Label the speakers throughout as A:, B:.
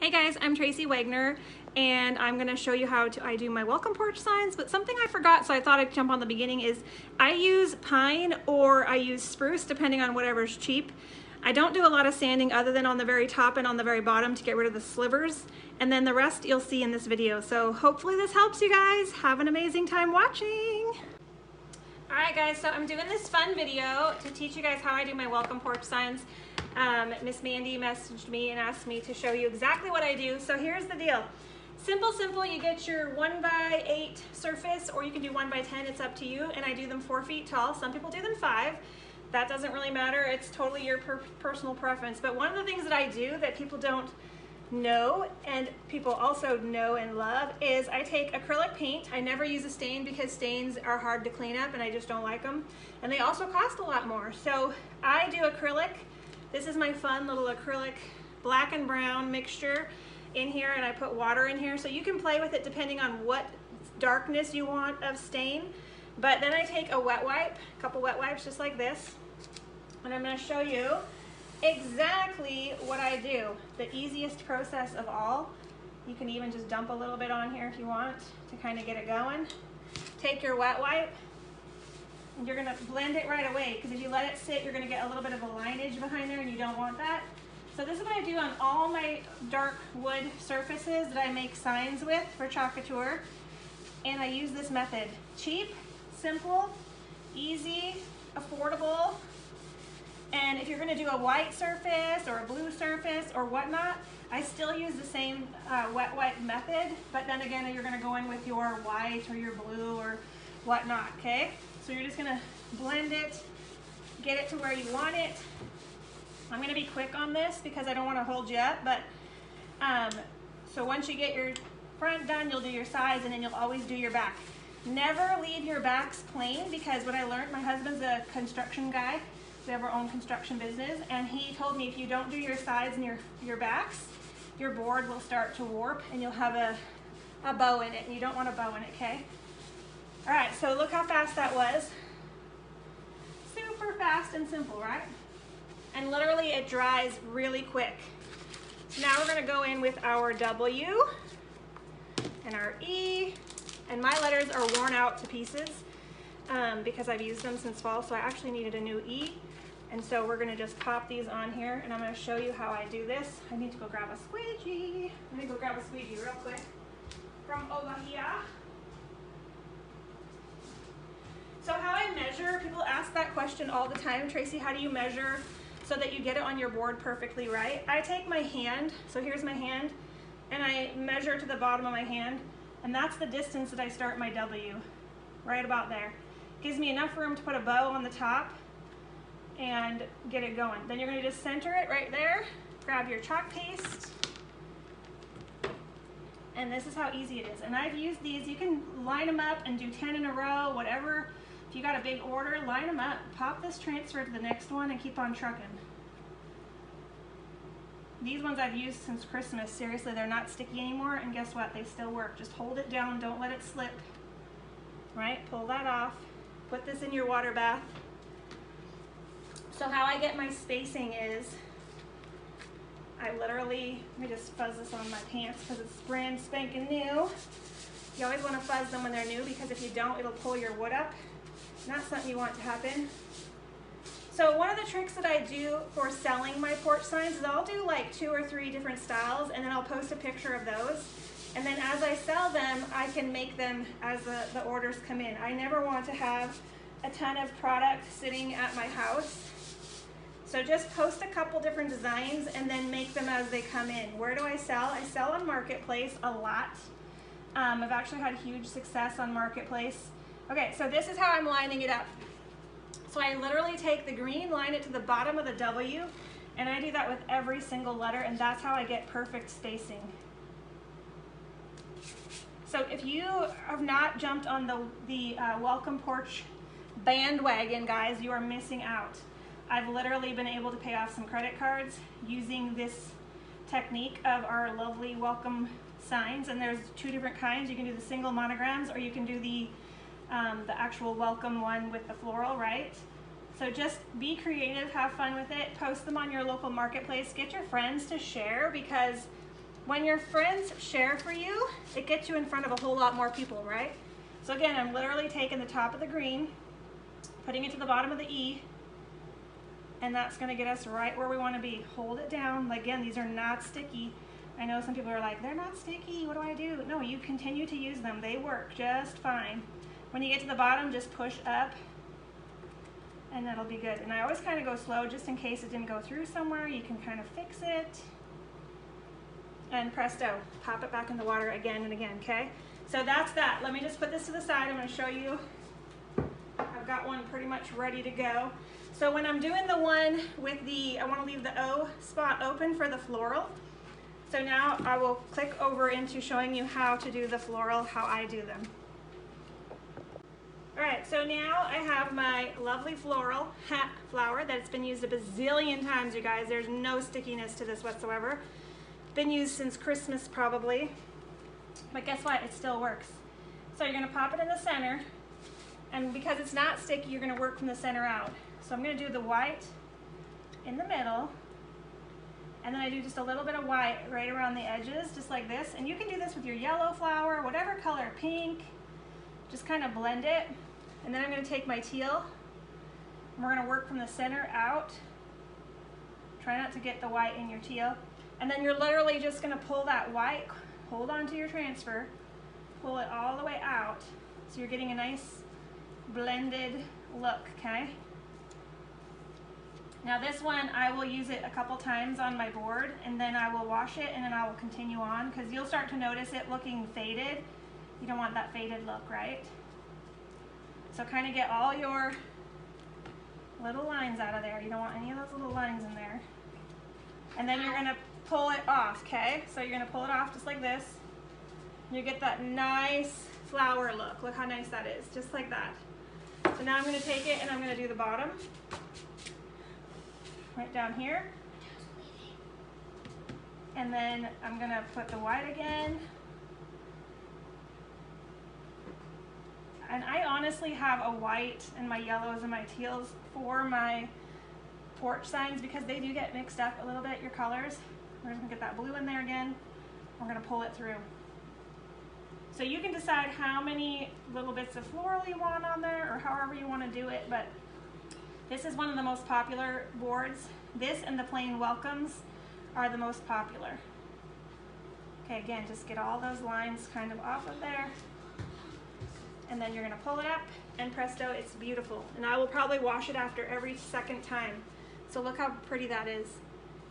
A: Hey guys, I'm Tracy Wagner, and I'm going to show you how I do my welcome porch signs. But something I forgot, so I thought I'd jump on the beginning, is I use pine or I use spruce, depending on whatever's cheap. I don't do a lot of sanding other than on the very top and on the very bottom to get rid of the slivers, and then the rest you'll see in this video. So hopefully this helps you guys. Have an amazing time watching. Alright guys, so I'm doing this fun video to teach you guys how I do my welcome porch signs. Miss Mandy messaged me and asked me to show you exactly what I do. So here's the deal. Simple, you get your 1x8 surface, or you can do 1x10, it's up to you. And I do them 4 feet tall. Some people do them 5. That doesn't really matter. It's totally your personal preference. But one of the things that I do that people don't know, and people also know and love, is I take acrylic paint. I never use a stain because stains are hard to clean up and I just don't like them. And they also cost a lot more. So I do acrylic. This is my fun little acrylic black and brown mixture in here, and I put water in here. So you can play with it depending on what darkness you want of stain. But then I take a wet wipe, a couple wet wipes just like this, and I'm going to show you exactly what I do. The easiest process of all. You can even just dump a little bit on here if you want to kind of get it going. Take your wet wipe, and you're going to blend it right away, because if you let it sit, you're going to get a little bit of a lineage behind there, and you don't want that. So this is what I do on all my dark wood surfaces that I make signs with for Chocateur, and I use this method. Cheap, simple, easy, affordable. And if you're going to do a white surface or a blue surface or whatnot, I still use the same wet wipe method, but then again, you're going to go in with your white or your blue or whatnot, okay? So you're just going to blend it, get it to where you want it. I'm going to be quick on this because I don't want to hold you up, but so once you get your front done, you'll do your sides, and then you'll always do your back. Never leave your backs plain, because what I learned, my husband's a construction guy. We have our own construction business, and he told me if you don't do your sides and your backs, your board will start to warp and you'll have a bow in it, and you don't want a bow in it, okay? All right, so look how fast that was. Super fast and simple, right? And literally it dries really quick. Now we're gonna go in with our W and our E, and my letters are worn out to pieces because I've used them since fall, so I actually needed a new E. And so we're gonna just pop these on here, and I'm gonna show you how I do this. I need to go grab a squeegee. Let me go grab a squeegee real quick from over here. So how I measure, people ask that question all the time, Tracy, how do you measure so that you get it on your board perfectly right? I take my hand, so here's my hand, and I measure to the bottom of my hand, and that's the distance that I start my W, right about there. Gives me enough room to put a bow on the top and get it going. Then you're going to just center it right there, grab your chalk paste, and this is how easy it is. And I've used these, you can line them up and do 10 in a row, whatever. If you got a big order, line them up, pop this transfer to the next one, and keep on trucking. These ones I've used since Christmas. Seriously, they're not sticky anymore, and guess what? They still work. Just hold it down, don't let it slip. Right? Pull that off. Put this in your water bath. So how I get my spacing is, I literally, let me just fuzz this on my pants because it's brand spanking new. You always want to fuzz them when they're new, because if you don't, it'll pull your wood up. Not something you want to happen. So one of the tricks that I do for selling my porch signs is I'll do like 2 or 3 different styles, and then I'll post a picture of those. And then as I sell them, I can make them as the orders come in. I never want to have a ton of product sitting at my house. So just post a couple different designs and then make them as they come in. Where do I sell? I sell on Marketplace a lot. I've actually had huge success on Marketplace. Okay, so this is how I'm lining it up. So I literally take the green, line it to the bottom of the W, and I do that with every single letter, and that's how I get perfect spacing. So if you have not jumped on the Welcome Porch bandwagon, guys, you are missing out. I've literally been able to pay off some credit cards using this technique of our lovely welcome signs, and there's 2 different kinds. You can do the single monograms, or you can do the actual welcome one with the floral, right? So just be creative, have fun with it, post them on your local marketplace, get your friends to share, because When your friends share for you, it gets you in front of a whole lot more people, right? So again, I'm literally taking the top of the green, putting it to the bottom of the E, and that's gonna get us right where we wanna be. Hold it down. Again, these are not sticky. I know some people are like, they're not sticky, what do I do? No, you continue to use them. They work just fine. When you get to the bottom, just push up and that'll be good. And I always kind of go slow just in case it didn't go through somewhere. You can kind of fix it. And presto, pop it back in the water again and again, okay? So that's that. Let me just put this to the side. I'm gonna show you. I've got one pretty much ready to go. So when I'm doing the one with the, I wanna leave the O spot open for the floral. So now I will click over into showing you how to do the floral, how I do them. All right, so now I have my lovely floral hat flower that's been used a bazillion times, you guys. There's no stickiness to this whatsoever. Been used since Christmas probably, but guess what? It still works. So you're gonna pop it in the center, and because it's not sticky, you're gonna work from the center out. So I'm gonna do the white in the middle, and then I do just a little bit of white right around the edges, just like this. And you can do this with your yellow flower, whatever color, pink, just kind of blend it. And then I'm gonna take my teal, and we're gonna work from the center out. Try not to get the white in your teal. And then you're literally just gonna pull that white, hold on to your transfer, pull it all the way out. So you're getting a nice blended look, okay? Now this one, I will use it a couple times on my board, and then I will wash it, and then I will continue on, because you'll start to notice it looking faded. You don't want that faded look, right? So kind of get all your little lines out of there. You don't want any of those little lines in there. And then you're gonna pull it off, okay? So you're gonna pull it off just like this. You get that nice flower look. Look how nice that is, just like that. So now I'm gonna take it and I'm gonna do the bottom. Right down here. And then I'm gonna put the white again. And I honestly have a white and my yellows and my teals for my porch signs because they do get mixed up a little bit, your colors. We're just gonna get that blue in there again. We're gonna pull it through. So you can decide how many little bits of floral you want on there or however you wanna do it, but this is one of the most popular boards. This and the plain welcomes are the most popular. Okay, again, just get all those lines kind of off of there. And then you're gonna pull it up and presto, it's beautiful. And I will probably wash it after every second time. So look how pretty that is.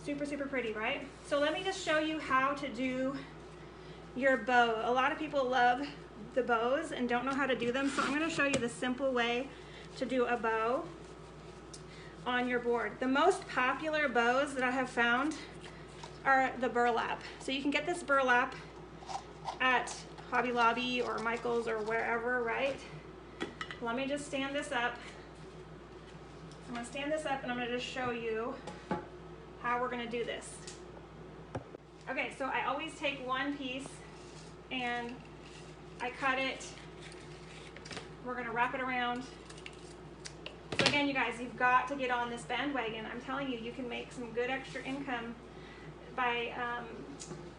A: Super, super pretty, right? So let me just show you how to do your bow. A lot of people love the bows and don't know how to do them. So I'm gonna show you the simple way to do a bow on your board. The most popular bows that I have found are the burlap. So you can get this burlap at Hobby Lobby or Michael's or wherever, right? Let me just stand this up. I'm gonna stand this up and I'm gonna just show you how we're gonna do this. Okay, so I always take one piece and I cut it. We're gonna wrap it around. So again, you guys, you've got to get on this bandwagon. I'm telling you, you can make some good extra income by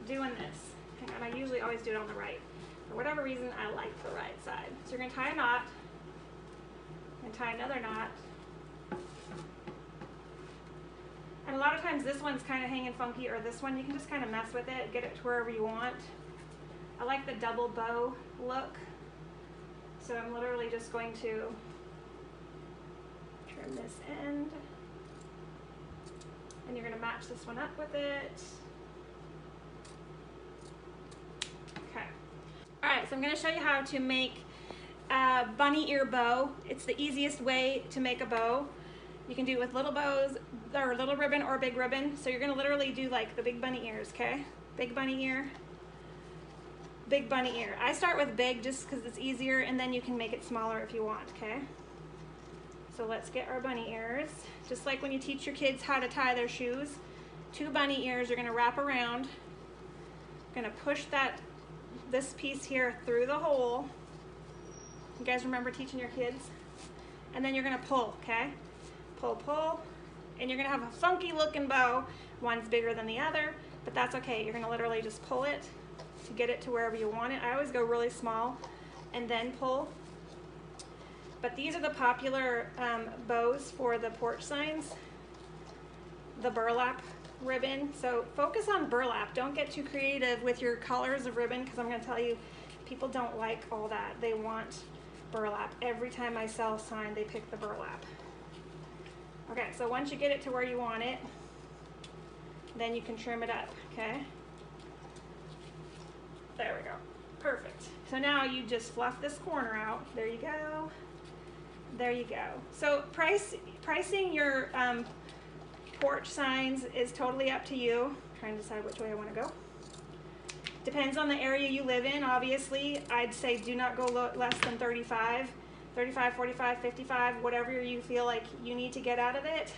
A: doing this. Hang on, I usually always do it on the right. For whatever reason, I like the right side. So you're gonna tie a knot, and tie another knot. And a lot of times this one's kind of hanging funky, or this one, you can just kind of mess with it, get it to wherever you want. I like the double bow look. So I'm literally just going to trim this end. And you're gonna match this one up with it. Okay. All right, so I'm gonna show you how to make a bunny ear bow. It's the easiest way to make a bow. You can do it with little bows, or little ribbon or big ribbon. So you're gonna literally do like the big bunny ears, okay? Big bunny ear, big bunny ear. I start with big just because it's easier, and then you can make it smaller if you want, okay? So let's get our bunny ears. Just like when you teach your kids how to tie their shoes, 2 bunny ears you're gonna wrap around. Gonna push this piece here through the hole. You guys remember teaching your kids? And then you're gonna pull, okay? Pull, pull, and you're gonna have a funky looking bow. One's bigger than the other. but that's okay. You're gonna literally just pull it to get it to wherever you want it. I always go really small and then pull. But these are the popular bows for the porch signs, the burlap ribbon. So focus on burlap. Don't get too creative with your colors of ribbon, because I'm going to tell you, people don't like all that. They want burlap. Every time I sell a sign, they pick the burlap. Okay, so once you get it to where you want it, then you can trim it up, okay? There we go. Perfect. So now you just fluff this corner out. There you go. There you go. So pricing your porch signs is totally up to you. I'm trying to decide which way I want to go. Depends on the area you live in, obviously. I'd say do not go less than 35, 45, 55, whatever you feel like you need to get out of it.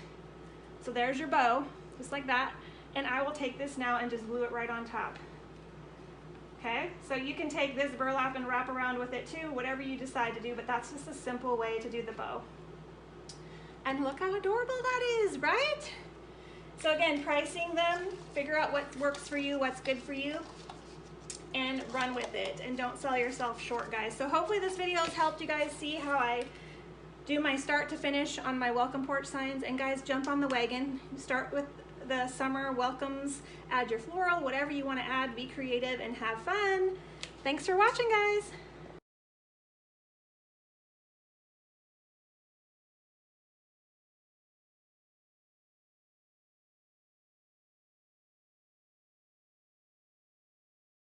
A: So there's your bow, just like that. And I will take this now and just glue it right on top. Okay, so you can take this burlap and wrap around with it too, whatever you decide to do, but that's just a simple way to do the bow. And look how adorable that is, right? So again, pricing them, figure out what works for you, what's good for you, and run with it. And don't sell yourself short, guys. So hopefully this video has helped you guys see how I do my start to finish on my welcome porch signs. And guys, jump on the wagon. Start with the summer welcomes, add your floral, whatever you want to add, be creative and have fun. Thanks for watching, guys.